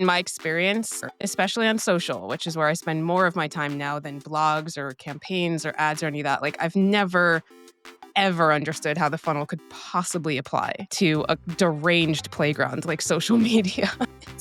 In my experience, especially on social, which is where I spend more of my time now than blogs or campaigns or ads or any of that, like I've never ever understood how the funnel could possibly apply to a deranged playground like social media.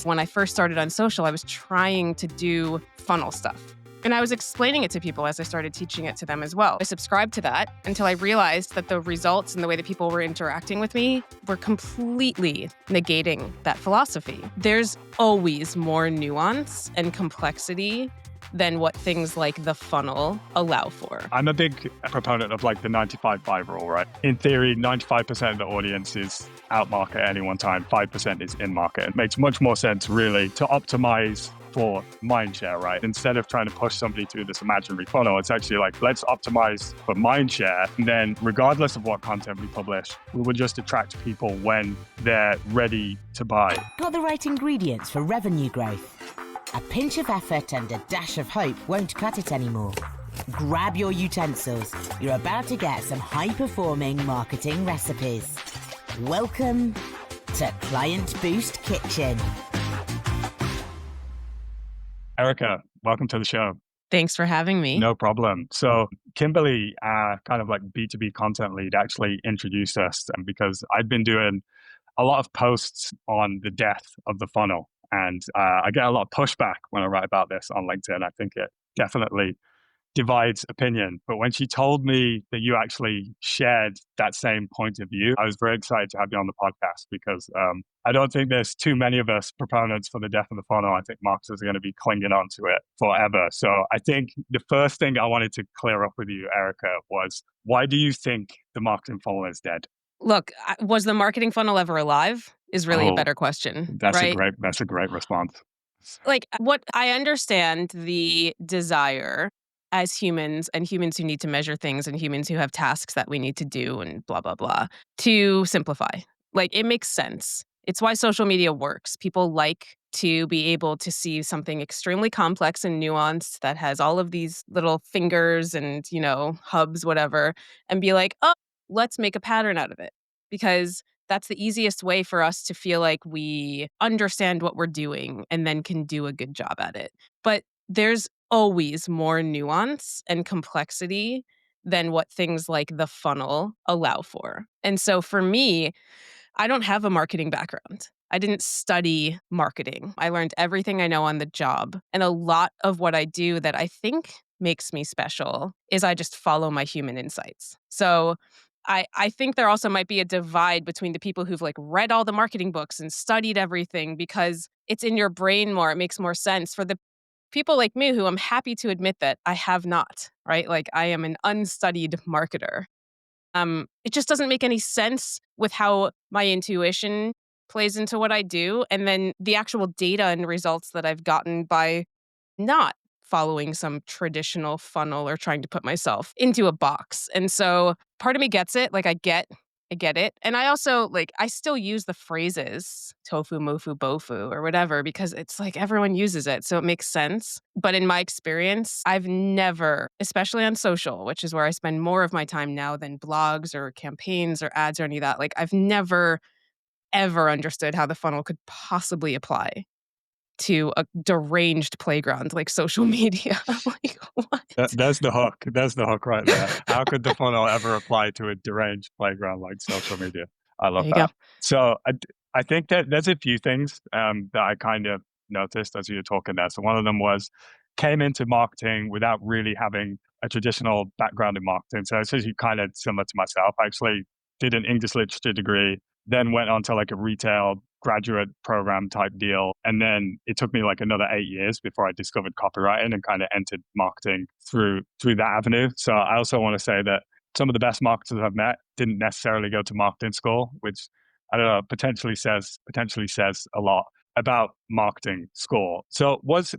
When I first started on social, I was trying to do funnel stuff. And I was explaining it to people as I started teaching it to them as well. I subscribed to that until I realized that the results and the way that people were interacting with me were completely negating that philosophy. There's always more nuance and complexity than what things like the funnel allow for. I'm a big proponent of like the 95-5 rule, right? In theory, 95% of the audience is out market at any one time, 5% is in market. It makes much more sense really to optimize for mindshare, right? Instead of trying to push somebody through this imaginary funnel, it's actually like, let's optimize for mindshare. And then regardless of what content we publish, we will just attract people when they're ready to buy. Got the right ingredients for revenue growth? A pinch of effort and a dash of hope won't cut it anymore. Grab your utensils. You're about to get some high-performing marketing recipes. Welcome to Client Boost Kitchen. Erica, welcome to the show. Thanks for having me. No problem. So Kimberly, kind of like B2B content lead, actually introduced us because I'd been doing a lot of posts on the death of the funnel. And I get a lot of pushback when I write about this on LinkedIn. I think it definitely divides opinion. But when she told me that you actually shared that same point of view, I was very excited to have you on the podcast because I don't think there's too many of us proponents for the death of the funnel. I think marketers are going to be clinging on to it forever. So I think the first thing I wanted to clear up with you, Erica, was why do you think the marketing funnel is dead? Look, was the marketing funnel ever alive is really a better question, right? That's a great response. Like what I understand the desire as humans and humans who need to measure things and humans who have tasks that we need to do and blah, blah, blah, to simplify. Like it makes sense. It's why social media works. People like to be able to see something extremely complex and nuanced that has all of these little fingers and, hubs, whatever, and be like, oh, let's make a pattern out of it. Because that's the easiest way for us to feel like we understand what we're doing and then can do a good job at it. But there's always more nuance and complexity than what things like the funnel allow for. And so for me, I don't have a marketing background. I didn't study marketing. I learned everything I know on the job. And a lot of what I do that I think makes me special is I just follow my human insights. So I think there also might be a divide between the people who've like read all the marketing books and studied everything because it's in your brain more. It makes more sense for the people like me who I'm happy to admit that I have not, right? Like I am an unstudied marketer. It just doesn't make any sense with how my intuition plays into what I do. And then the actual data and results that I've gotten by not following some traditional funnel or trying to put myself into a box. And so part of me gets it. Like I get it. And I also I still use the phrases tofu, mofu, bofu or whatever, because it's like everyone uses it. So it makes sense. But in my experience, I've never, especially on social, which is where I spend more of my time now than blogs or campaigns or ads or any of that. Like I've never, ever understood how the funnel could possibly apply to a deranged playground like social media. Like what? That's the hook. That's the hook right there. How could the funnel ever apply to a deranged playground like social media? I love that. Go. So I think that there's a few things that I kind of noticed as you were talking there. So one of them was came into marketing without really having a traditional background in marketing. So it's actually kind of similar to myself. I actually did an English literature degree, then went on to like a retail graduate program type deal. And then it took me like another 8 years before I discovered copywriting and kind of entered marketing through that avenue. So I also want to say that some of the best marketers I've met didn't necessarily go to marketing school, which I don't know, potentially says a lot about marketing school. So what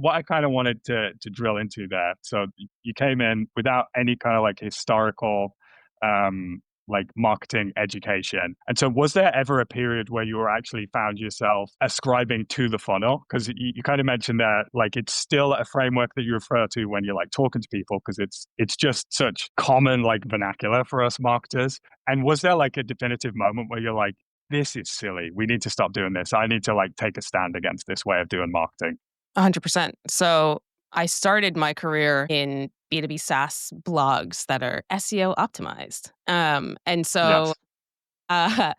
I kind of wanted to drill into there. So you came in without any kind of like historical like marketing education. And so was there ever a period where you were actually found yourself ascribing to the funnel? Because you kind of mentioned that like it's still a framework that you refer to when you're like talking to people because it's just such common like vernacular for us marketers. And was there like a definitive moment where you're like, this is silly. We need to stop doing this. I need to like take a stand against this way of doing marketing. 100%. So I started my career in B2B SaaS blogs that are SEO optimized. And so Yes. uh,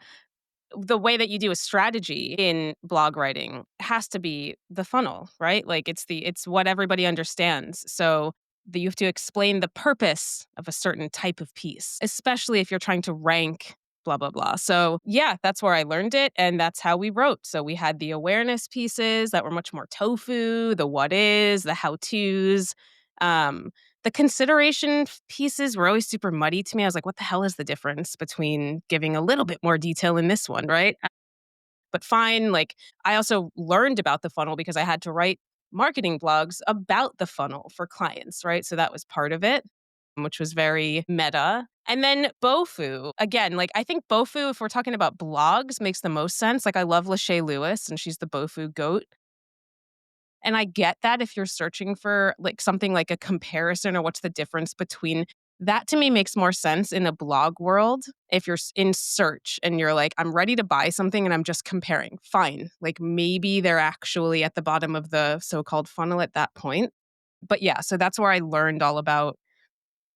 the way that you do a strategy in blog writing has to be the funnel, right? Like it's what everybody understands. So you have to explain the purpose of a certain type of piece, especially if you're trying to rank blah blah blah. So yeah, that's where I learned it and that's how we wrote. So we had the awareness pieces that were much more tofu, the what is, the how-tos. Um the consideration pieces were always super muddy to me. I was like, what the hell is the difference between giving a little bit more detail in this one, right? But fine, like I also learned about the funnel because I had to write marketing blogs about the funnel for clients, right? So that was part of it, which was very meta. And then Bofu, again, like I think Bofu, if we're talking about blogs, makes the most sense. Like I love Lachey Lewis and she's the Bofu goat. And I get that if you're searching for like something like a comparison or what's the difference between that to me makes more sense in a blog world. If you're in search and you're like, I'm ready to buy something and I'm just comparing, fine. Like maybe they're actually at the bottom of the so called funnel at that point. But yeah, so that's where I learned all about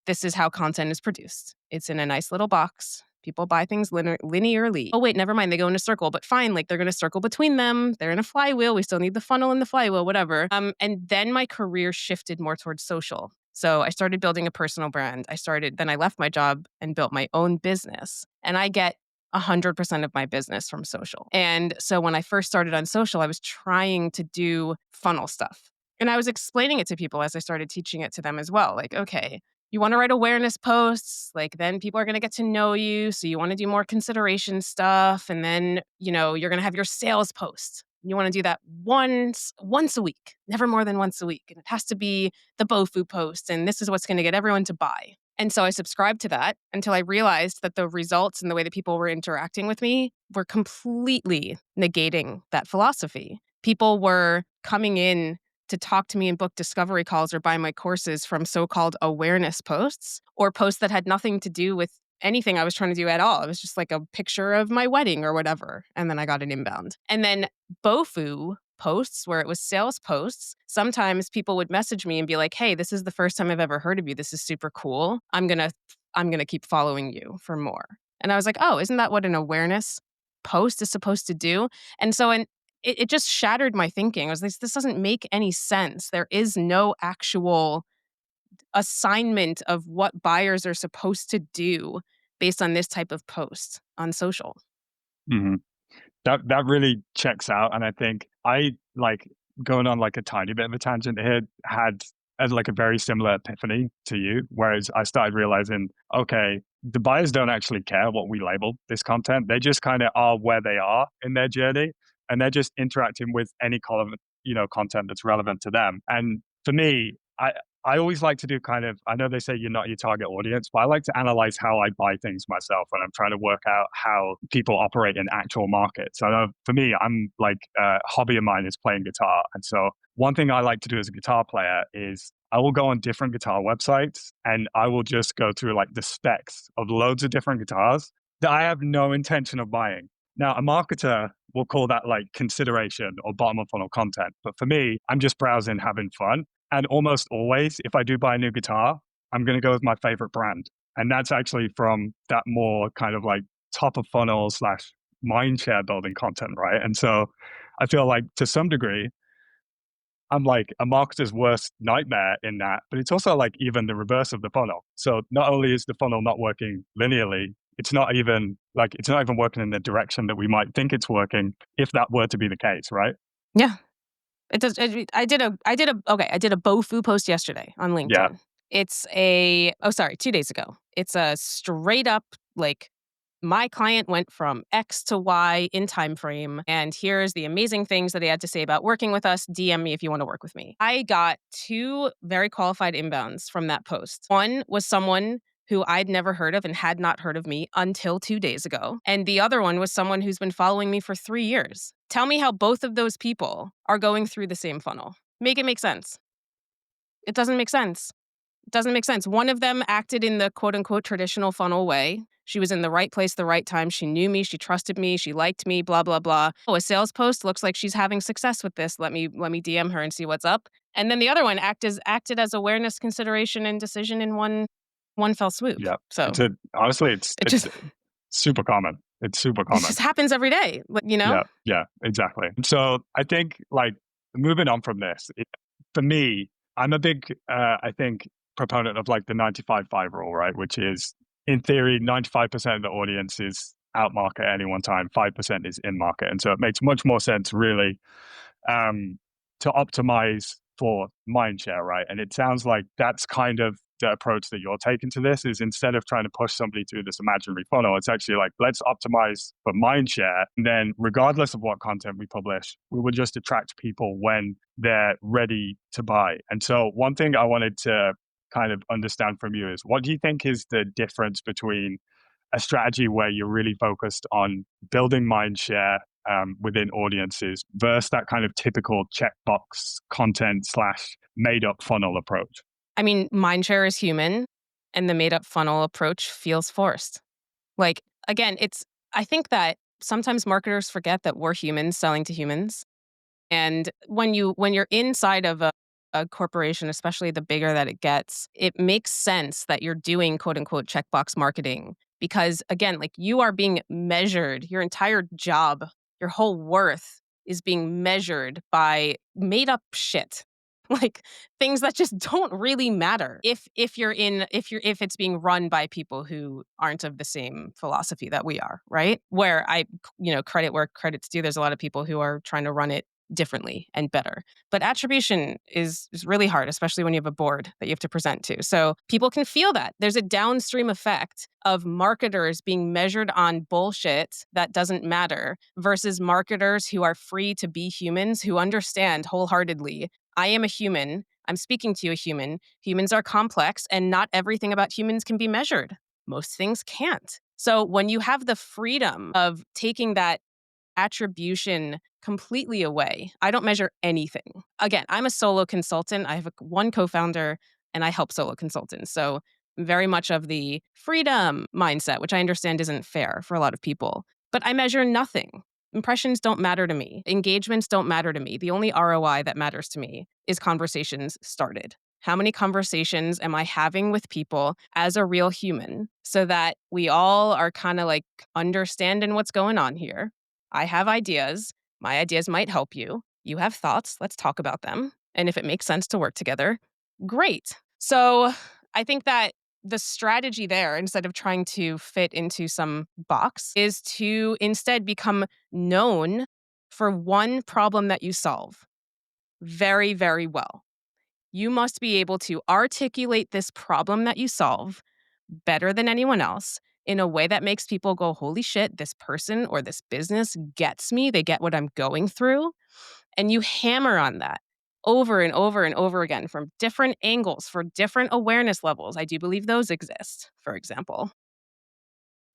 this is how content is produced. It's in a nice little box. People buy things linearly. Oh, wait, never mind. They go in a circle, but fine. Like they're going to circle between them. They're in a flywheel. We still need the funnel and the flywheel, whatever. And then my career shifted more towards social. So I started building a personal brand. Then I left my job and built my own business. And I get 100% of my business from social. And so when I first started on social, I was trying to do funnel stuff. And I was explaining it to people as I started teaching it to them as well. Like, okay, you want to write awareness posts, like then people are going to get to know you. So you want to do more consideration stuff. And then, you're going to have your sales posts. You want to do that once a week, never more than once a week. And it has to be the Bofu post. And this is what's going to get everyone to buy. And so I subscribed to that until I realized that the results and the way that people were interacting with me were completely negating that philosophy. People were coming in to talk to me and book discovery calls or buy my courses from so-called awareness posts or posts that had nothing to do with anything I was trying to do at all. It was just like a picture of my wedding or whatever. And then I got an inbound. And then Bofu posts where it was sales posts. Sometimes people would message me and be like, hey, this is the first time I've ever heard of you. This is super cool. I'm going to keep following you for more. And I was like, oh, isn't that what an awareness post is supposed to do? And so it just shattered my thinking. I was like, this doesn't make any sense. There is no actual assignment of what buyers are supposed to do based on this type of post on social. Mhm. That really checks out, and I think I, like, going on, like, a tiny bit of a tangent here, had as, like, a very similar epiphany to you, whereas I started realizing, okay, the buyers don't actually care what we label this content. They just kinda are where they are in their journey, and they're just interacting with any column, content that's relevant to them, and for me, I always like to do kind of, I know they say you're not your target audience, but I like to analyze how I buy things myself when I'm trying to work out how people operate in actual markets. So I know for me, I'm like, a hobby of mine is playing guitar. And so one thing I like to do as a guitar player is I will go on different guitar websites and I will just go through like the specs of loads of different guitars that I have no intention of buying. Now, a marketer will call that like consideration or bottom of funnel content. But for me, I'm just browsing, having fun. And almost always, if I do buy a new guitar, I'm going to go with my favorite brand. And that's actually from that more kind of like top of funnel slash mindshare building content, right? And so I feel like to some degree, I'm like a marketer's worst nightmare in that, but it's also like even the reverse of the funnel. So not only is the funnel not working linearly, it's not even working in the direction that we might think it's working if that were to be the case, right? Yeah. It does. I did a Bofu post yesterday on Yeah. LinkedIn. 2 days ago. It's a straight up like my client went from X to Y in time frame, and here's the amazing things that he had to say about working with us. DM me if you want to work with me. I got 2 very qualified inbounds from that post. One was someone who I'd never heard of and had not heard of me until 2 days ago. And the other one was someone who's been following me for 3 years. Tell me how both of those people are going through the same funnel. Make it make sense. It doesn't make sense. It doesn't make sense. One of them acted in the quote unquote traditional funnel way. She was in the right place, the right time. She knew me. She trusted me. She liked me, blah, blah, blah. Oh, a sales post looks like she's having success with this. Let me DM her and see what's up. And then the other one acted as awareness, consideration, and decision in one fell swoop. Yeah. So Honestly, it it's just super common. It's super it common. just happens every day, you know? Yeah, exactly. So I think like moving on from this, for me, I'm a big, I think, proponent of like the 95-5 rule, right? Which is in theory, 95% of the audience is out market at any one time, 5% is in market. And so it makes much more sense really to optimize for mind share, right? And it sounds like that's kind of the approach that you're taking to this is instead of trying to push somebody through this imaginary funnel, it's actually like, let's optimize for mind share. And then regardless of what content we publish, we will just attract people when they're ready to buy. And so one thing I wanted to kind of understand from you is what do you think is the difference between a strategy where you're really focused on building mind share within audiences versus that kind of typical checkbox content / made up funnel approach? I mean, mindshare is human, and the made up funnel approach feels forced. Like, again, I think that sometimes marketers forget that we're humans selling to humans. And when you're inside of a corporation, especially the bigger that it gets, it makes sense that you're doing quote unquote checkbox marketing because again, like you are being measured, your entire job, your whole worth is being measured by made up shit. Like things that just don't really matter if it's being run by people who aren't of the same philosophy that we are, right? Where credit where credit's due. There's a lot of people who are trying to run it differently and better. But attribution is really hard, especially when you have a board that you have to present to. So people can feel that. There's a downstream effect of marketers being measured on bullshit that doesn't matter versus marketers who are free to be humans, who understand wholeheartedly, I am a human. I'm speaking to a human. Humans are complex and not everything about humans can be measured. Most things can't. So when you have the freedom of taking that attribution completely away. I don't measure anything. Again, I'm a solo consultant. I have one co-founder and I help solo consultants. So very much of the freedom mindset, which I understand isn't fair for a lot of people. But I measure nothing. Impressions don't matter to me. Engagements don't matter to me. The only ROI that matters to me is conversations started. How many conversations am I having with people as a real human so that we all are kind of like understanding what's going on here? I have ideas. My ideas might help you. You have thoughts. Let's talk about them. And if it makes sense to work together, great. So I think that the strategy there, instead of trying to fit into some box, is to instead become known for one problem that you solve very, very well. You must be able to articulate this problem that you solve better than anyone else in a way that makes people go, holy shit, this person or this business gets me. They get what I'm going through. And you hammer on that over and over and over again from different angles for different awareness levels. I do believe those exist, for example.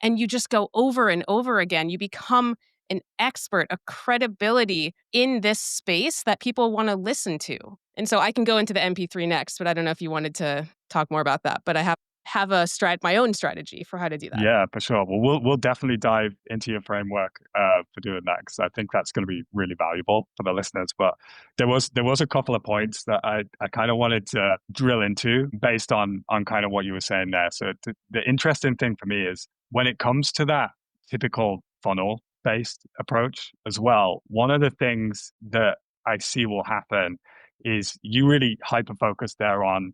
And you just go over and over again. You become an expert, a credibility in this space that people want to listen to. And so I can go into the MP3 next, but I don't know if you wanted to talk more about that. But I have my own strategy for how to do that. Yeah, for sure. Well, we'll definitely dive into your framework for doing that because I think that's going to be really valuable for the listeners. But there was a couple of points that I kind of wanted to drill into based on kind of what you were saying there. So the interesting thing for me is when it comes to that typical funnel based approach as well, one of the things that I see will happen is you really hyper focus there on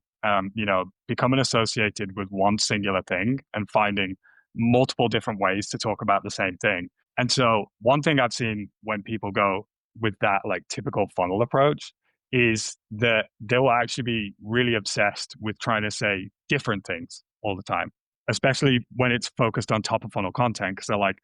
becoming associated with one singular thing and finding multiple different ways to talk about the same thing. And so one thing I've seen when people go with that like typical funnel approach is that they will actually be really obsessed with trying to say different things all the time, especially when it's focused on top of funnel content. Because they're like,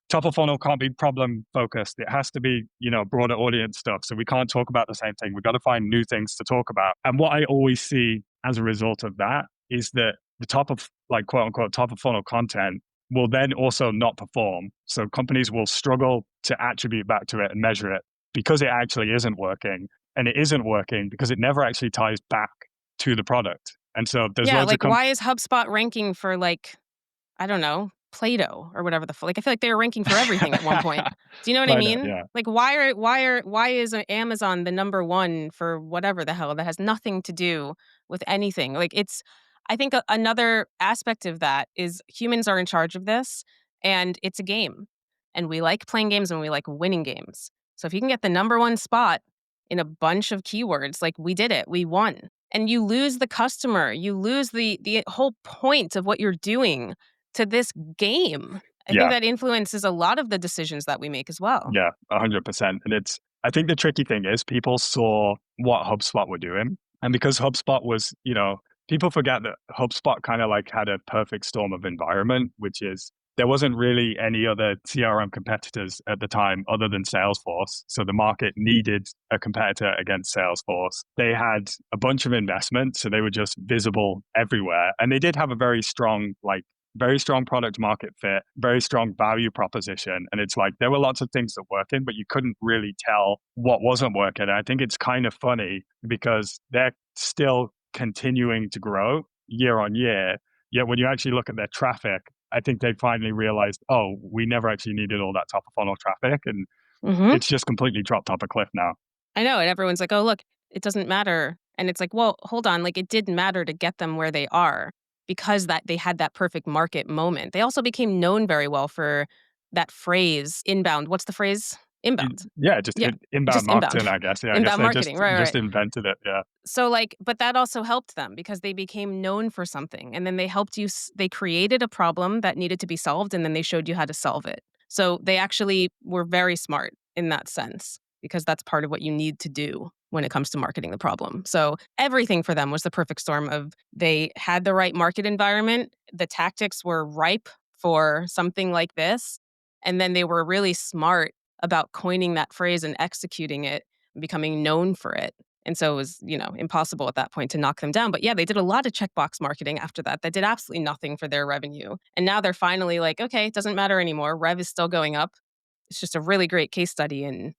top of funnel can't be problem focused. It has to be, broader audience stuff. So we can't talk about the same thing. We've got to find new things to talk about. And what I always see as a result of that is that the top of like quote unquote top of funnel content will then also not perform. So companies will struggle to attribute back to it and measure it because it actually isn't working. And it isn't working because it never actually ties back to the product. And so there's loads of why is HubSpot ranking for like, I don't know, Play-Doh or whatever like I feel like they were ranking for everything at one point. Do you know what I I know, mean? yeah. Like why is Amazon the number one for whatever the hell that has nothing to do with anything? Like I think another aspect of that is humans are in charge of this and it's a game. And we like playing games and we like winning games. So if you can get the number one spot in a bunch of keywords, like we did it, we won. And you lose the customer, you lose the whole point of what you're doing to this game. I think Yeah. that influences a lot of the decisions that we make as well. Yeah, 100%. And I think the tricky thing is people saw what HubSpot were doing. And because HubSpot was, people forget that HubSpot kind of like had a perfect storm of environment, which is there wasn't really any other CRM competitors at the time other than Salesforce. So the market needed a competitor against Salesforce. They had a bunch of investment, so they were just visible everywhere. And they did have a very strong product market fit, very strong value proposition. And it's like there were lots of things that working, but you couldn't really tell what wasn't working. And I think it's kind of funny because they're still continuing to grow year on year. Yet when you actually look at their traffic, I think they finally realized, oh, we never actually needed all that top of funnel traffic. And Mhm. it's just completely dropped off a cliff now. I know, and everyone's like, "Oh, look, it doesn't matter." And it's like, "Well, hold on, like it did matter to get them where they are because that they had that perfect market moment." They also became known very well for that phrase, inbound. What's the phrase? Inbound. Yeah, just Yeah, inbound just inbound. marketing, I guess. Yeah, I guess Inbound they marketing. Right, just right. invented it. Yeah. So like, but that also helped them because they became known for something and then they helped you they created a problem that needed to be solved and then they showed you how to solve it. So they actually were very smart in that sense because that's part of what you need to do when it comes to marketing the problem. So everything for them was the perfect storm of they had the right market environment, the tactics were ripe for something like this, and then they were really smart about coining that phrase and executing it and becoming known for it. And so it was, impossible at that point to knock them down. But yeah, they did a lot of checkbox marketing after that. That did absolutely nothing for their revenue. And now they're finally like, okay, it doesn't matter anymore. Rev is still going up. It's just a really great case study in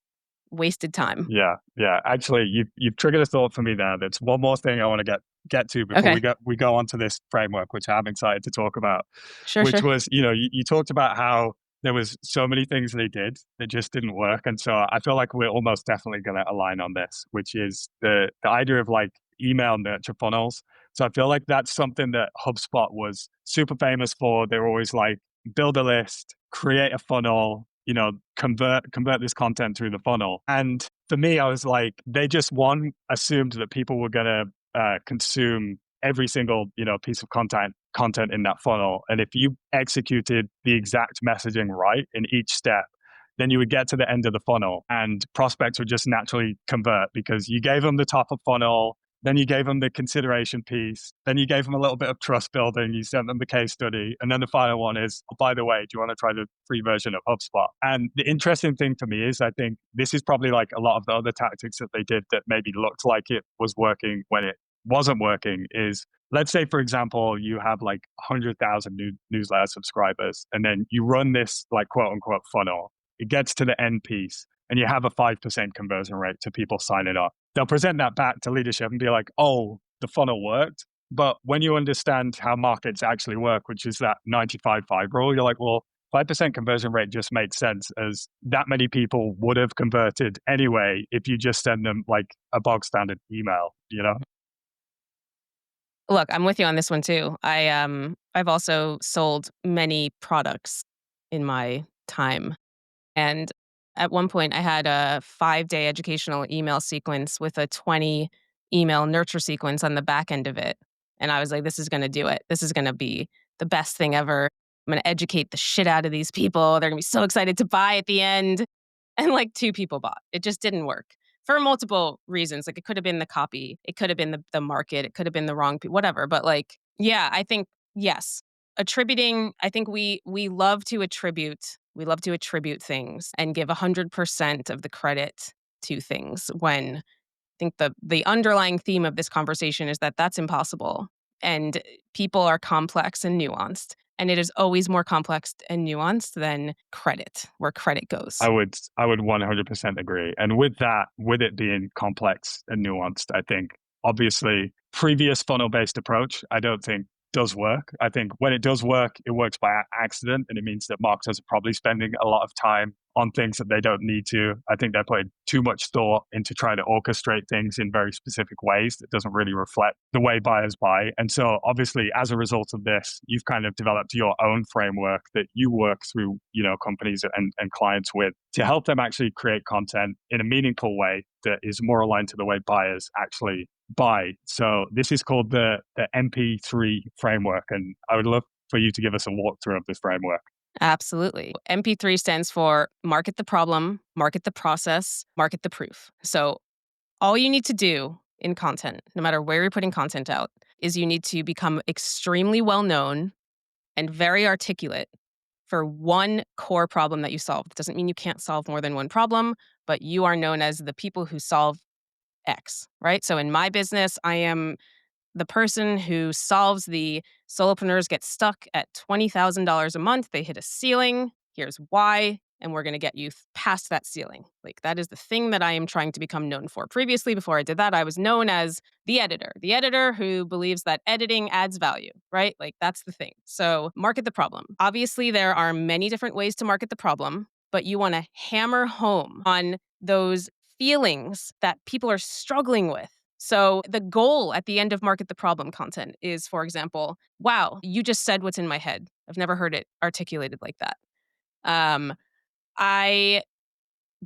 wasted time. Yeah, yeah. Actually, you've triggered a thought for me there. That's one more thing I want to get to before Okay. we go on to this framework, which I'm excited to talk about. Sure, Which sure. was, you talked about how there was so many things they did that just didn't work, and so I feel like we're almost definitely going to align on this, which is the idea of like email nurture funnels. So I feel like that's something that HubSpot was super famous for. They were always like build a list, create a funnel, convert this content through the funnel. And for me, I was like, they just assumed that people were going to consume every single piece of content in that funnel. And if you executed the exact messaging right in each step, then you would get to the end of the funnel and prospects would just naturally convert because you gave them the top of funnel, then you gave them the consideration piece, then you gave them a little bit of trust building, you sent them the case study, and then the final one is, oh, by the way, do you want to try the free version of HubSpot? And the interesting thing for me is I think this is probably like a lot of the other tactics that they did that maybe looked like it was working when it wasn't working is, let's say, for example, you have like 100,000 newsletter subscribers, and then you run this like quote unquote funnel. It gets to the end piece, and you have a 5% conversion rate to people signing up. They'll present that back to leadership and be like, oh, the funnel worked. But when you understand how markets actually work, which is that 95-5 rule, you're like, well, 5% conversion rate just makes sense as that many people would have converted anyway if you just send them like a bog standard email. Look, I'm with you on this one too. I've also sold many products in my time. And at one point, I had a 5-day educational email sequence with a 20 email nurture sequence on the back end of it. And I was like, this is going to do it. This is going to be the best thing ever. I'm going to educate the shit out of these people. They're going to be so excited to buy at the end. And like 2 people bought. It just didn't work for multiple reasons. Like it could have been the copy, it could have been the market, it could have been the wrong whatever. But like, yeah, I think yes, attributing. I think we love to attribute. We love to attribute things and give 100% of the credit to things when I think the underlying theme of this conversation is that that's impossible. And people are complex and nuanced. And it is always more complex and nuanced than credit, where credit goes. I would 100% agree. And with that, with it being complex and nuanced, I think obviously previous funnel-based approach, I don't think does work. I think when it does work, it works by accident, and it means that marketers are probably spending a lot of time on things that they don't need to. I think they're putting too much thought into trying to orchestrate things in very specific ways that doesn't really reflect the way buyers buy. And so obviously, as a result of this, you've kind of developed your own framework that you work through, companies and clients with to help them actually create content in a meaningful way that is more aligned to the way buyers actually buy. So this is called the MP3 framework. And I would love for you to give us a walkthrough of this framework. Absolutely. MP3 stands for market the problem, market the process, market the proof. So all you need to do in content, no matter where you're putting content out, is you need to become extremely well known and very articulate for one core problem that you solve. It doesn't mean you can't solve more than one problem, but you are known as the people who solve X, right? So in my business, I am the person who solves the solopreneurs get stuck at $20,000 a month. They hit a ceiling. Here's why. And we're going to get you past that ceiling. Like, that is the thing that I am trying to become known for. Previously, before I did that, I was known as the editor who believes that editing adds value, right? Like, that's the thing. So market the problem. Obviously, there are many different ways to market the problem, but you want to hammer home on those feelings that people are struggling with. So the goal at the end of market the problem content is, for example, wow, you just said what's in my head. I've never heard it articulated like that. I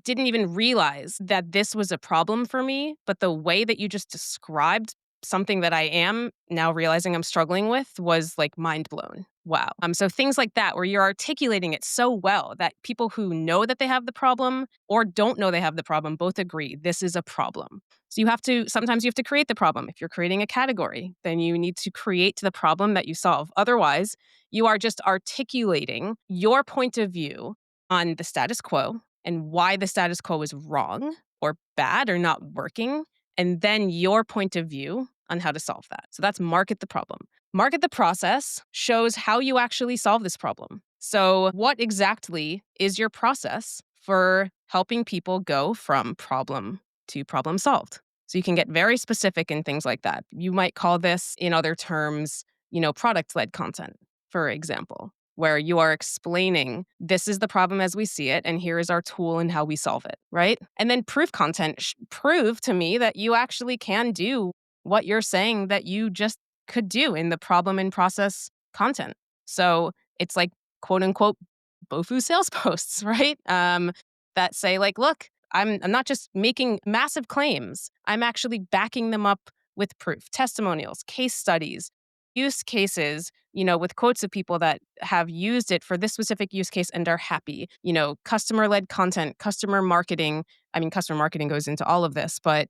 didn't even realize that this was a problem for me, but the way that you just described something that I am now realizing I'm struggling with was like mind blown. Wow. So things like that, where you're articulating it so well that people who know that they have the problem or don't know they have the problem both agree this is a problem. So sometimes you have to create the problem. If you're creating a category, then you need to create the problem that you solve. Otherwise, you are just articulating your point of view on the status quo and why the status quo is wrong or bad or not working, and then your point of view on how to solve that. So that's market the problem. Market the process shows how you actually solve this problem. So what exactly is your process for helping people go from problem to problem solved? So you can get very specific in things like that. You might call this, in other terms, product-led content, for example, where you are explaining this is the problem as we see it, and here is our tool and how we solve it, right? And then proof content prove to me that you actually can do what you're saying that you just could do in the problem and process content. So it's like, quote unquote, BOFU sales posts, right? That say like, look, I'm not just making massive claims. I'm actually backing them up with proof, testimonials, case studies, use cases, with quotes of people that have used it for this specific use case and are happy, customer-led content, customer marketing. I mean, customer marketing goes into all of this, but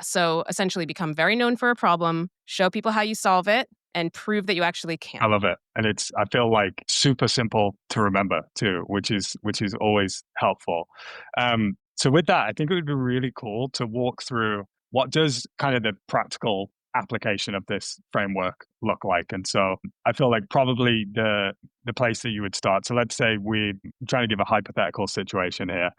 so essentially become very known for a problem, show people how you solve it, and prove that you actually can. I love it. And I feel like super simple to remember too, which is always helpful. So with that, I think it would be really cool to walk through what does kind of the practical application of this framework look like. And so I feel like probably the place that you would start. So let's say we're trying to give a hypothetical situation here.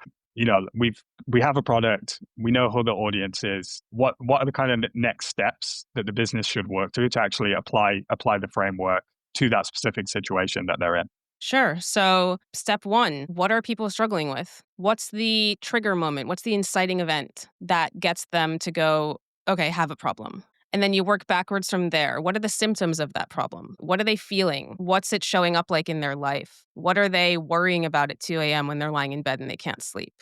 We have a product, we know who the audience is. What are the kind of next steps that the business should work to actually apply the framework to that specific situation that they're in? Sure. So step one, what are people struggling with? What's the trigger moment? What's the inciting event that gets them to go, okay, have a problem? And then you work backwards from there. What are the symptoms of that problem? What are they feeling? What's it showing up like in their life? What are they worrying about at 2 a.m. when they're lying in bed and they can't sleep?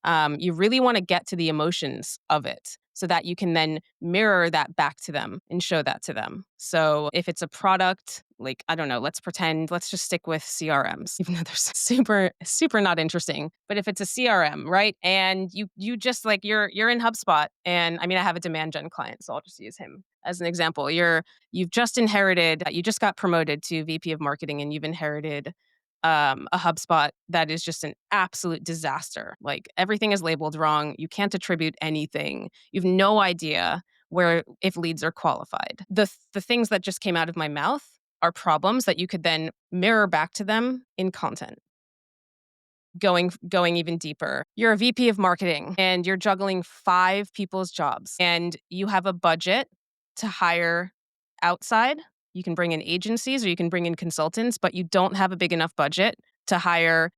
You really want to get to the emotions of it so that you can then mirror that back to them and show that to them. So if it's a product, like, I don't know, let's just stick with CRMs, even though they're super, super not interesting. But if it's a CRM, right? And you just like, you're in HubSpot, and I mean, I have a demand gen client, so I'll just use him as an example. You just got promoted to VP of marketing, and you've inherited a HubSpot that is just an absolute disaster. Like, everything is labeled wrong. You can't attribute anything. You have no idea if leads are qualified. The things that just came out of my mouth are problems that you could then mirror back to them in content. Going even deeper. You're a VP of marketing and you're juggling 5 people's jobs, and you have a budget to hire outside, You can bring in agencies or you can bring in consultants, but you don't have a big enough budget to hire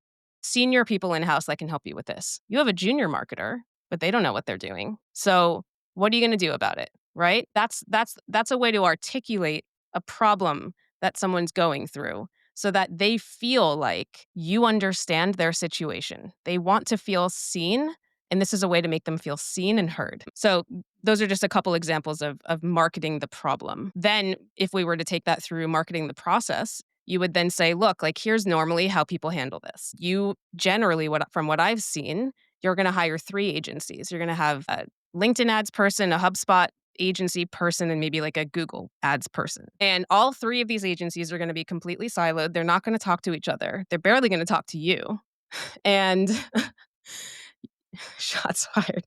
senior people in-house that can help you with this. You have a junior marketer, but they don't know what they're doing. So what are you going to do about it? Right? That's a way to articulate a problem that someone's going through so that they feel like you understand their situation. They want to feel seen, and this is a way to make them feel seen and heard. So those are just a couple examples of marketing the problem. Then if we were to take that through marketing the process, you would then say, look, like here's normally how people handle this. You generally, from what I've seen, you're going to hire 3 agencies. You're going to have a LinkedIn ads person, a HubSpot agency person, and maybe like a Google ads person. And all 3 of these agencies are going to be completely siloed. They're not going to talk to each other. They're barely going to talk to you. And shots fired.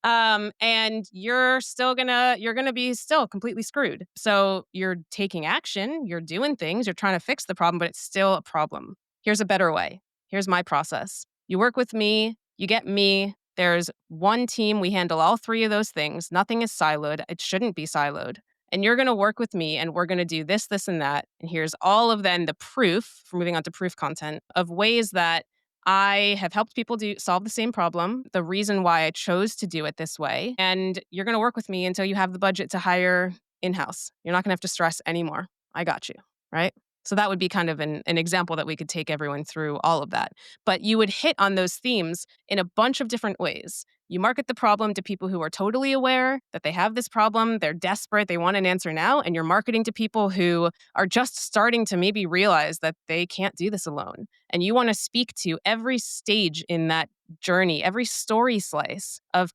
And you're gonna be still completely screwed. So you're taking action, you're doing things, you're trying to fix the problem, but it's still a problem. Here's a better way. Here's my process. You work with me, you get me. There's one team, we handle all 3 of those things. Nothing is siloed. It shouldn't be siloed. And you're gonna work with me and we're gonna do this, this, and that. And here's all of then the proof, for moving on to proof content, of ways that I have helped people solve the same problem, the reason why I chose to do it this way, and you're going to work with me until you have the budget to hire in-house. You're not going to have to stress anymore. I got you, right? So that would be kind of an example that we could take everyone through all of that. But you would hit on those themes in a bunch of different ways. You market the problem to people who are totally aware that they have this problem, they're desperate, they want an answer now, and you're marketing to people who are just starting to maybe realize that they can't do this alone. And you want to speak to every stage in that journey, every story slice of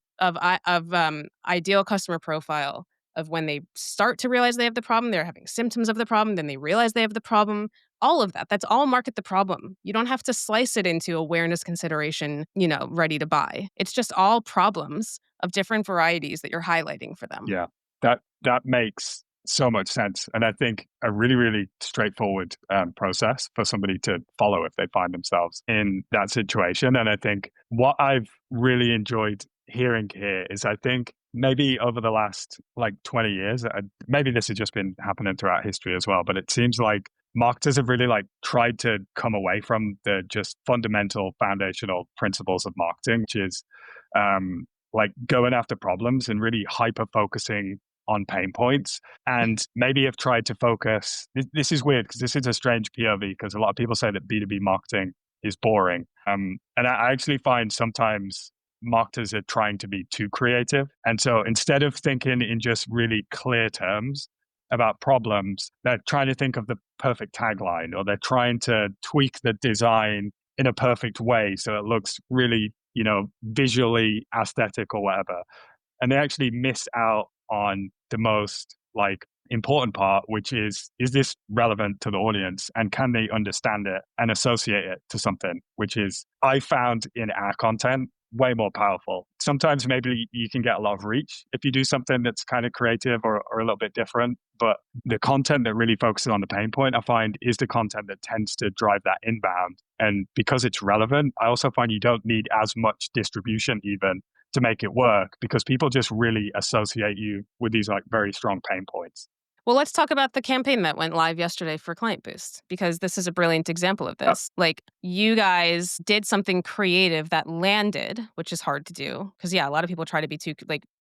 ideal customer profile, of when they start to realize they have the problem, they're having symptoms of the problem, then they realize they have the problem. All of that. That's all market the problem. You don't have to slice it into awareness, consideration, ready to buy. It's just all problems of different varieties that you're highlighting for them. Yeah, that makes so much sense. And I think a really, really straightforward process for somebody to follow if they find themselves in that situation. And I think what I've really enjoyed hearing here is I think maybe over the last 20 years, maybe this has just been happening throughout history as well, but it seems like marketers have really tried to come away from the just fundamental foundational principles of marketing, which is going after problems and really hyper focusing on pain points, and maybe have tried to focus. This is weird because this is a strange POV because a lot of people say that B2B marketing is boring. And I actually find sometimes marketers are trying to be too creative. And so instead of thinking in just really clear terms about problems, they're trying to think of the perfect tagline, or they're trying to tweak the design in a perfect way so it looks really, visually aesthetic or whatever. And they actually miss out on the most important part, which is this relevant to the audience and can they understand it and associate it to something, which is, I found in our content, way more powerful. Sometimes maybe you can get a lot of reach if you do something that's kind of creative or a little bit different. But the content that really focuses on the pain point, I find, is the content that tends to drive that inbound. And because it's relevant, I also find you don't need as much distribution even to make it work, because people just really associate you with these very strong pain points. Well, let's talk about the campaign that went live yesterday for Client Boost, because this is a brilliant example of this. You guys did something creative that landed, which is hard to do. Because, a lot of people try to be too,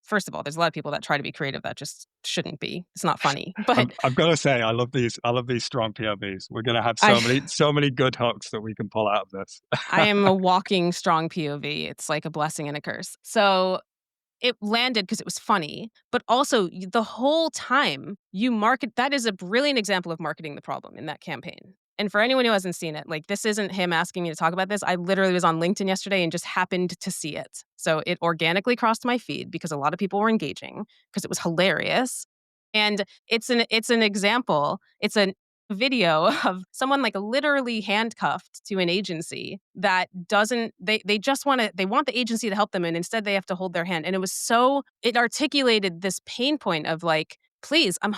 first of all, there's a lot of people that try to be creative that just shouldn't be. It's not funny. But I've got to say, I love these strong POVs. We're going to have so many good hooks that we can pull out of this. I am a walking strong POV. It's like a blessing and a curse. So it landed because it was funny, but also the whole time that is a brilliant example of marketing the problem in that campaign. And for anyone who hasn't seen it, this isn't him asking me to talk about this. I literally was on LinkedIn yesterday and just happened to see it. So it organically crossed my feed because a lot of people were engaging because it was hilarious. And it's an example. It's a video of someone literally handcuffed to an agency that doesn't, they want the agency to help them, and instead they have to hold their hand. And it articulated this pain point of please, I'm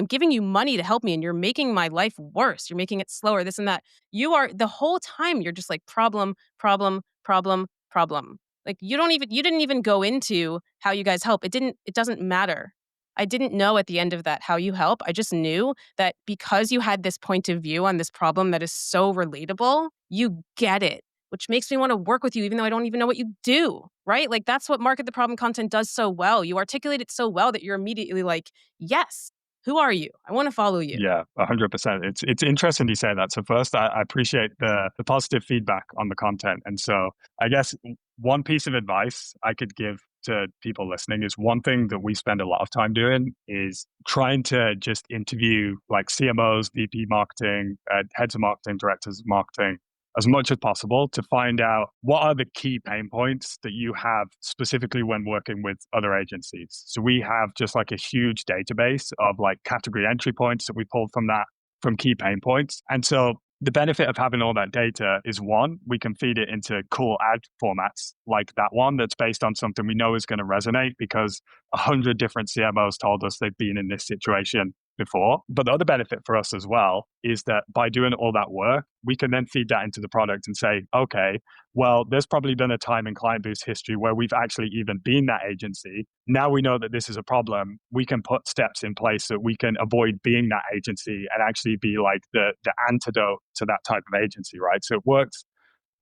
giving you money to help me, and you're making my life worse. You're making it slower, this and that. The whole time you're just problem, problem, problem, problem. You didn't even go into how you guys help. It doesn't matter. I didn't know at the end of that how you help. I just knew that because you had this point of view on this problem that is so relatable, you get it, which makes me want to work with you even though I don't even know what you do, right? Like that's what market the problem content does so well. You articulate it so well that you're immediately like, yes, who are you? I want to follow you. Yeah, 100%. It's interesting you say that. So first, I appreciate the positive feedback on the content. And so I guess one piece of advice I could give to people listening is one thing that we spend a lot of time doing is trying to just interview like CMOs, VP marketing, heads of marketing, directors of marketing, as much as possible to find out what are the key pain points that you have specifically when working with other agencies. So we have just like a huge database of like category entry points that we pulled from that, from key pain points. And so the benefit of having all that data is one, we can feed it into cool ad formats like that one that's based on something we know is going to resonate because 100 different CMOs told us they've been in this situation before. But the other benefit for us as well is that by doing all that work, we can then feed that into the product and say, okay, well, there's probably been a time in Client Boost history where we've actually even been that agency. Now we know that this is a problem. We can put steps in place so we can avoid being that agency and actually be like the antidote to that type of agency, right? So it works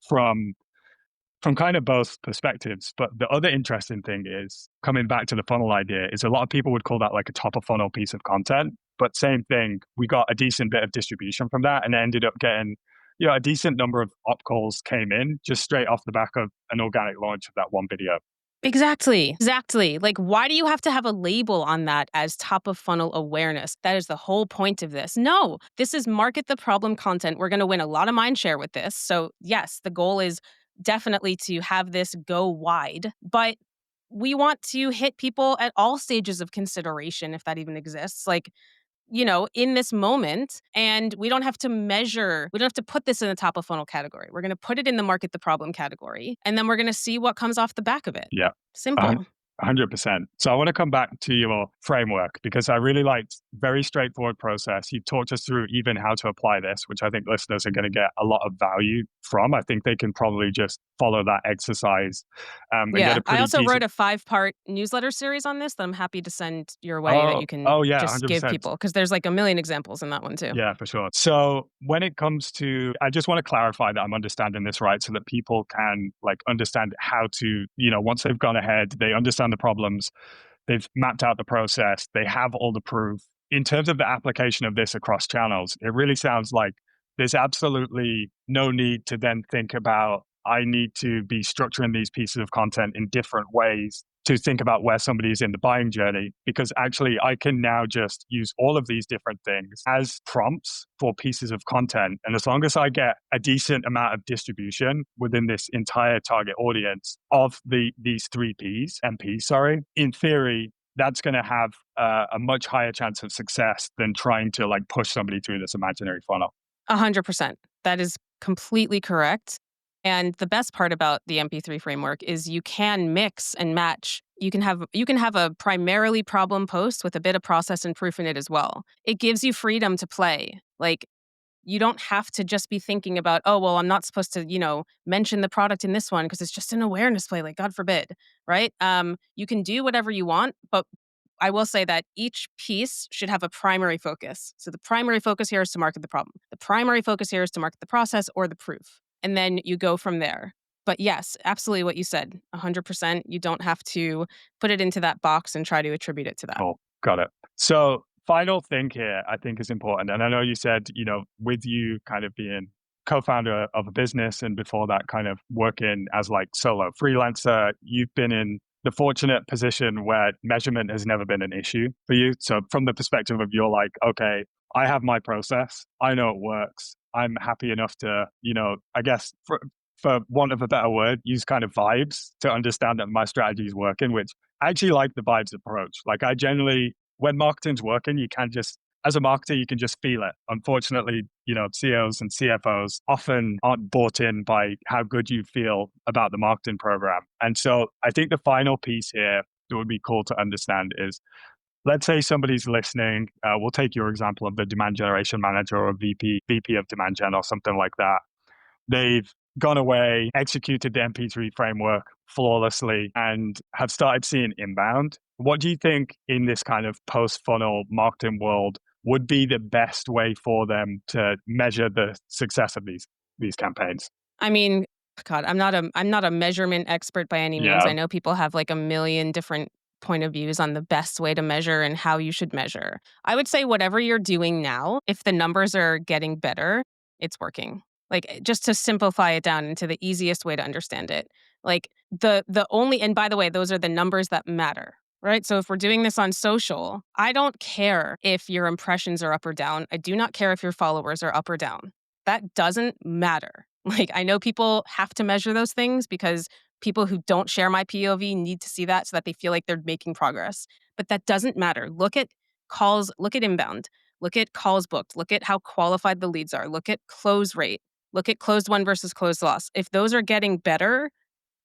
from kind of both perspectives. But the other interesting thing is coming back to the funnel idea is a lot of people would call that like a top of funnel piece of content. But same thing, we got a decent bit of distribution from that and ended up getting, a decent number of op calls came in just straight off the back of an organic launch of that one video. Exactly. Exactly. Like, why do you have to have a label on that as top of funnel awareness? That is the whole point of this. No, this is market the problem content. We're going to win a lot of mind share with this. So, yes, the goal is definitely to have this go wide, but we want to hit people at all stages of consideration, if that even exists. Like, in this moment, and we don't have to measure, we don't have to put this in the top of funnel category. We're going to put it in the market the problem category, and then we're going to see what comes off the back of it. Yeah. Simple. 100%. So I want to come back to your framework because I really liked very straightforward process. You talked us through even how to apply this, which I think listeners are going to get a lot of value from. I think they can probably just follow that exercise. And get a pretty I also decent... wrote a 5-part newsletter series on this that I'm happy to send your way that you can yeah, just 100%. give people, because there's like a million examples in that one too. Yeah, for sure. So when it comes to, I just want to clarify that I'm understanding this right so that people can like understand how to, once they've gone ahead, they understand the problems, they've mapped out the process, they have all the proof. In terms of the application of this across channels, it really sounds like there's absolutely no need to then think about, I need to be structuring these pieces of content in different ways to think about where somebody is in the buying journey, because actually I can now just use all of these different things as prompts for pieces of content. And as long as I get a decent amount of distribution within this entire target audience of these three MPs, in theory, that's going to have a much higher chance of success than trying to like push somebody through this imaginary funnel. 100%. That is completely correct. And the best part about the MP3 framework is you can mix and match. You can have a primarily problem post with a bit of process and proof in it as well. It gives you freedom to play. Like, you don't have to just be thinking about, oh, well, I'm not supposed to, mention the product in this one because it's just an awareness play, like God forbid, right? You can do whatever you want, but I will say that each piece should have a primary focus. So the primary focus here is to market the problem. The primary focus here is to market the process or the proof. And then you go from there. But yes, absolutely what you said, 100%. You don't have to put it into that box and try to attribute it to that. Cool. Got it. So final thing here, I think is important. And I know you said, with you kind of being co-founder of a business and before that kind of working as like solo freelancer, you've been in the fortunate position where measurement has never been an issue for you. So from the perspective of you're like, okay, I have my process. I know it works. I'm happy enough to, I guess for want of a better word, use kind of vibes to understand that my strategy is working, which I actually like the vibes approach. Like I generally, when marketing's working, you can just, as a marketer, you can just feel it. Unfortunately, CEOs and CFOs often aren't bought in by how good you feel about the marketing program. And so I think the final piece here that would be cool to understand is, let's say somebody's listening. We'll take your example of the demand generation manager or VP of demand gen or something like that. They've gone away, executed the MP3 framework flawlessly, and have started seeing inbound. What do you think in this kind of post-funnel marketing world would be the best way for them to measure the success of these campaigns? I mean, God, I'm not a measurement expert by any means. Yeah. I know people have like a million different point of views on the best way to measure and how you should measure. I would say whatever you're doing now, if the numbers are getting better, it's working. Like just to simplify it down into the easiest way to understand it. Like the only, and by the way, those are the numbers that matter. Right. So if we're doing this on social, I don't care if your impressions are up or down. I do not care if your followers are up or down. That doesn't matter. Like, I know people have to measure those things because people who don't share my POV need to see that so that they feel like they're making progress. But that doesn't matter. Look at calls, look at inbound, look at calls booked, look at how qualified the leads are, look at close rate, look at closed won versus closed loss. If those are getting better,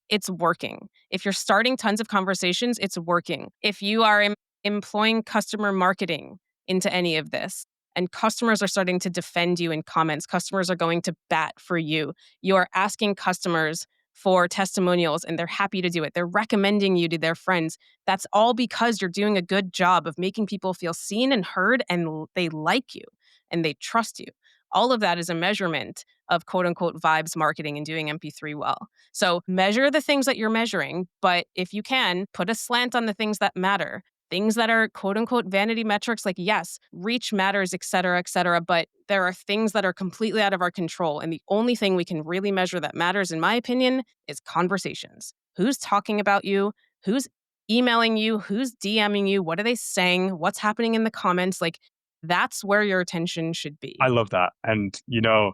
it's working. If you're starting tons of conversations, it's working. If you are employing customer marketing into any of this, and customers are starting to defend you in comments, customers are going to bat for you. You are asking customers for testimonials and they're happy to do it. They're recommending you to their friends. That's all because you're doing a good job of making people feel seen and heard and they like you and they trust you. All of that is a measurement of quote unquote vibes marketing and doing MP3 well. So measure the things that you're measuring, but if you can, put a slant on the things that matter. Things that are quote unquote vanity metrics, like yes, reach matters, et cetera, but there are things that are completely out of our control. And the only thing we can really measure that matters, in my opinion, is conversations. Who's talking about you? Who's emailing you? Who's DMing you? What are they saying? What's happening in the comments? Like, that's where your attention should I be. love that. And,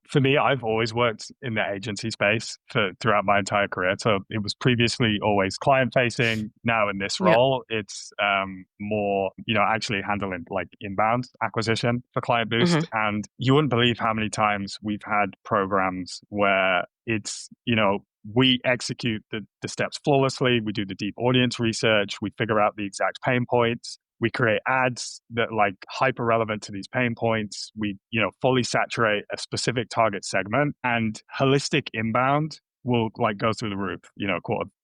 for me, I've always worked in the agency space throughout my entire career. So it was previously always client facing. Now in this Yeah. role, it's more, actually handling like inbound acquisition for Client Boost. Hmm. And you wouldn't believe how many times we've had programs where it's, we execute the steps flawlessly. We do the deep audience research. We figure out the exact pain points. We create ads that like hyper relevant to these pain points. We, fully saturate a specific target segment, and holistic inbound will like go through the roof,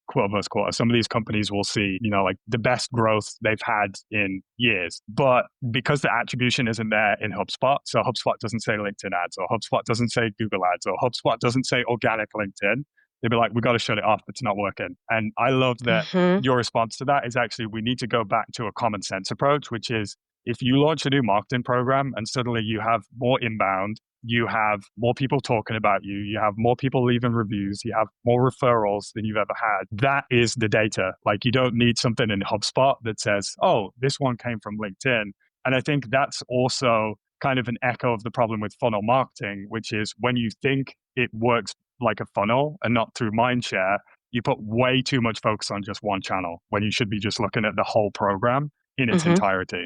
quarter versus quarter. Some of these companies will see, like the best growth they've had in years. But because the attribution isn't there in HubSpot, so HubSpot doesn't say LinkedIn ads, or HubSpot doesn't say Google ads, or HubSpot doesn't say organic LinkedIn, they'd be like, we got to shut it off. It's not working. And I love that Hmm. your response to that is actually, we need to go back to a common sense approach, which is if you launch a new marketing program and suddenly you have more inbound, you have more people talking about you, you have more people leaving reviews, you have more referrals than you've ever had. That is the data. Like, you don't need something in HubSpot that says, oh, this one came from LinkedIn. And I think that's also kind of an echo of the problem with funnel marketing, which is when you think it works like a funnel and not through mindshare, you put way too much focus on just one channel when you should be just looking at the whole program in its Hmm. entirety.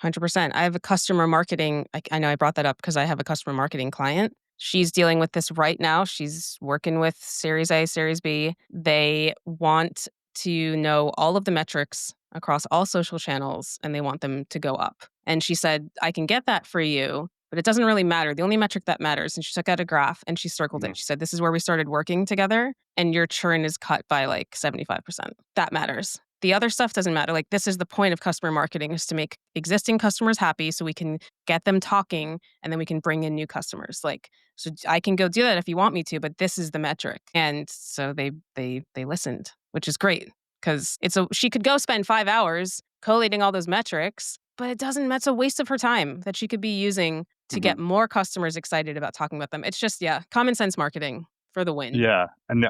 100%. I have a customer marketing. I know I brought that up because I have a customer marketing client. She's dealing with this right now. She's working with Series A, Series B. They want to know all of the metrics across all social channels and they want them to go up. And she said, I can get that for you, but it doesn't really matter. The only metric that matters, and she took out a graph and she circled Mhm. it. She said, this is where we started working together and your churn is cut by like 75%. That matters. The other stuff doesn't matter. Like, this is the point of customer marketing, is to make existing customers happy so we can get them talking and then we can bring in new customers. Like, so I can go do that if you want me to, but this is the metric. And so they listened, which is great because she could go spend 5 hours collating all those metrics, but that's a waste of her time that she could be using to Mhm. get more customers excited about talking about them. It's just, yeah, common sense marketing for the win. Yeah. And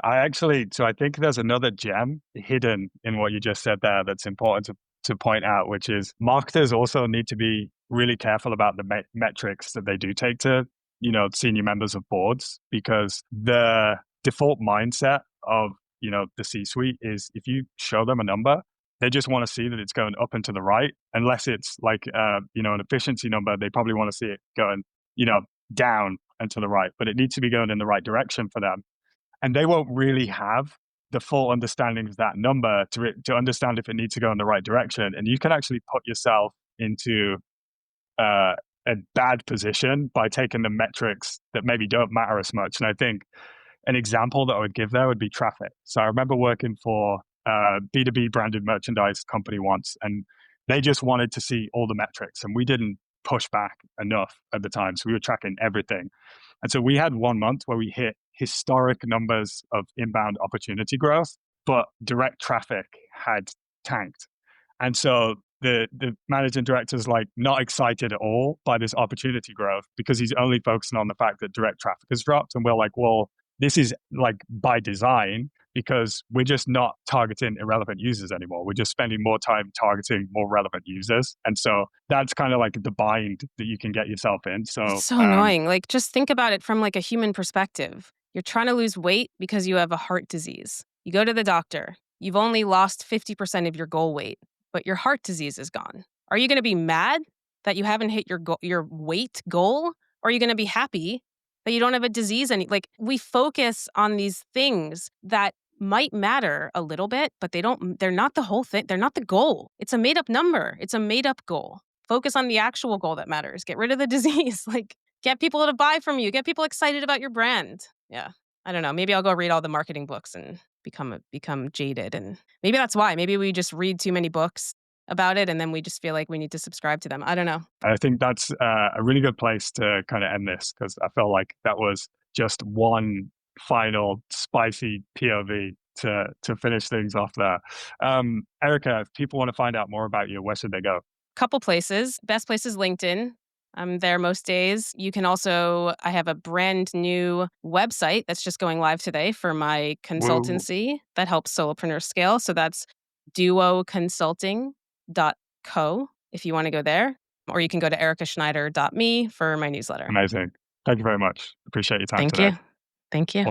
so I think there's another gem hidden in what you just said there that's important to point out, which is marketers also need to be really careful about the metrics that they do take to, senior members of boards, because the default mindset of, the C-suite is if you show them a number, they just want to see that it's going up and to the right, unless it's like, an efficiency number, they probably want to see it going, down and to the right, but it needs to be going in the right direction for them. And they won't really have the full understanding of that number to understand if it needs to go in the right direction. And you can actually put yourself into a bad position by taking the metrics that maybe don't matter as much. And I think an example that I would give there would be traffic. So I remember working for B2B branded merchandise company once, and they just wanted to see all the metrics, and we didn't push back enough at the time. So we were tracking everything. And so we had 1 month where we hit historic numbers of inbound opportunity growth, but direct traffic had tanked. And so the managing director's like not excited at all by this opportunity growth because he's only focusing on the fact that direct traffic has dropped. And we're like, well, this is like by design because we're just not targeting irrelevant users anymore. We're just spending more time targeting more relevant users. And so that's kind of like the bind that you can get yourself in. So It's so annoying. Like, just think about it from like a human perspective. You're trying to lose weight because you have a heart disease. You go to the doctor. You've only lost 50% of your goal weight, but your heart disease is gone. Are you going to be mad that you haven't hit your weight goal? Or are you going to be happy that you don't have a disease? Like, we focus on these things that might matter a little bit, but they're not the whole thing. They're not the goal. It's a made up number. It's a made up goal. Focus on the actual goal that matters. Get rid of the disease. Like, get people to buy from you. Get people excited about your brand. Yeah. I don't know. Maybe I'll go read all the marketing books and become jaded. And maybe that's why. Maybe we just read too many books about it and then we just feel like we need to subscribe to them. I don't know. I think that's a really good place to kind of end this because I felt like that was just one final spicy POV to finish things off there. Erica, if people want to find out more about you, where should they go? Couple places. Best place is LinkedIn. I'm there most days. You can also, I have a brand new website that's just going live today for my consultancy that helps solopreneurs scale. So that's duoconsulting.co if you want to go there. Or you can go to ericaschneider.me for my newsletter. Amazing. Thank you very much. Appreciate your time Thank today. you. Thank you.